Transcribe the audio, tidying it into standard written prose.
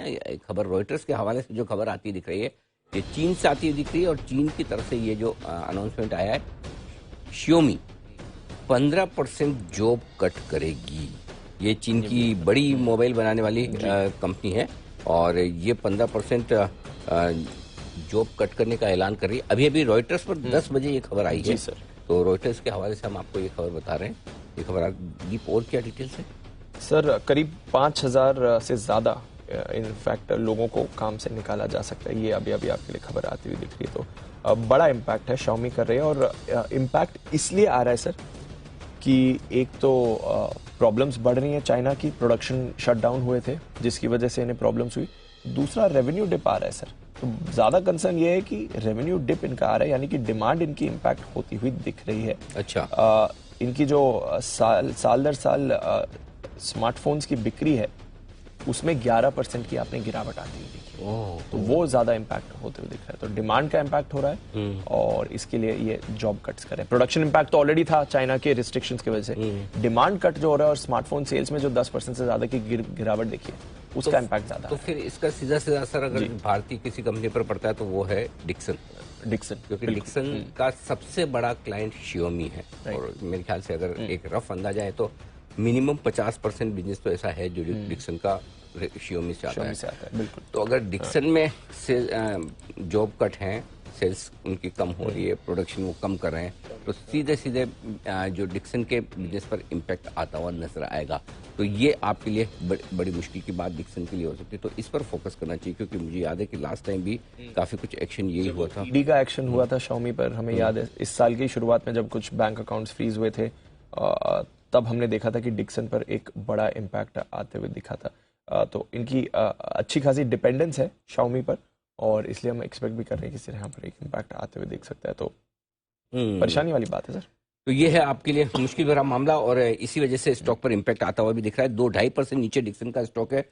एक खबर रॉयटर्स के हवाले से जो खबर आती दिख रही है, ये चीन से आती दिख रही है और चीन की तरफ से ये जो अनाउंसमेंट आया है, Xiaomi 15% जॉब कट करेगी। ये चीन की बड़ी मोबाइल बनाने वाली कंपनी है और ये 15% जॉब कट करने का ऐलान कर रही है। अभी अभी रॉयटर्स पर 10 बजे ये खबर आई है, सर। तो रॉयटर्स के हवाले से हम आपको ये खबर बता रहे हैं। ये खबर दीप और क्या डिटेल्स है सर? करीब 5000 से ज्यादा इनफैक्ट लोगों को काम से निकाला जा सकता है। ये अभी अभी आपके लिए खबर आती हुई दिख रही है। तो बड़ा इम्पैक्ट है Xiaomi कर रहे हैं और इम्पैक्ट इसलिए आ रहा है सर कि एक तो प्रॉब्लम्स बढ़ रही हैं, चाइना की प्रोडक्शन शटडाउन हुए थे जिसकी वजह से इन्हें प्रॉब्लम्स हुई। दूसरा रेवेन्यू डिप आ रहा है सर। तो ज्यादा कंसर्न ये है कि रेवेन्यू डिप इनका आ रहा है, यानी कि डिमांड इनकी इम्पैक्ट होती हुई दिख रही है। अच्छा। इनकी जो साल दर साल स्मार्टफोन्स की बिक्री है उसमें 11% की आपने गिरावट आती हुई देखी है। तो वो ज्यादा इम्पैक्ट होते हुए दिख रहा है। तो डिमांड का इम्पैक्ट हो रहा है और इसके लिए ये जॉब कट्स कर रहे हैं। प्रोडक्शन इम्पैक्ट तो ऑलरेडी था चाइना के रिस्ट्रिक्शंस की वजह से। डिमांड कट जो हो रहा है और स्मार्टफोन सेल्स में जो 10% से ज्यादा की गिरावट देखी है उसका इम्पैक्ट ज्यादा तो फिर इसका सीधा सीधा असर अगर भारतीय किसी कंपनी पर पड़ता है तो वो है डिक्सन, क्योंकि डिक्सन का सबसे बड़ा क्लाइंट Xiaomi है। और मेरे ख्याल से अगर एक रफ अंदाजा है तो मिनिमम 50% बिजनेस तो ऐसा है जो डिक्सन का Xiaomi से आता है। बिल्कुल। तो अगर डिक्सन में से जॉब कट हैं, सेल्स उनकी कम हो रही है, प्रोडक्शन वो कम कर रहे हैं, तो सीधे सीधे जो डिक्सन के बिजनेस पर इम्पैक्ट आता हुआ नजर आएगा। तो ये आपके लिए बड़ी मुश्किल की बात डिक्सन के लिए हो सकती है। तो इस पर फोकस करना चाहिए, क्योंकि मुझे याद है कि लास्ट टाइम भी काफी कुछ एक्शन यही हुआ था। ईडी का एक्शन हुआ था Xiaomi पर, हमें याद है इस साल की शुरुआत में जब कुछ बैंक अकाउंट्स फ्रीज हुए थे तब हमने देखा था कि डिक्सन पर एक बड़ा इम्पैक्ट आते हुए दिखा था। तो इनकी अच्छी खासी डिपेंडेंस है Xiaomi पर और इसलिए हम एक्सपेक्ट भी कर रहे हैं कि यहाँ पर एक इम्पैक्ट आते हुए देख सकता है। तो परेशानी वाली बात है सर। तो ये है आपके लिए मुश्किल भरा मामला और इसी वजह से स्टॉक पर इम्पैक्ट आता हुआ भी दिख रहा है। 2-2.5% नीचे डिक्सन का स्टॉक है।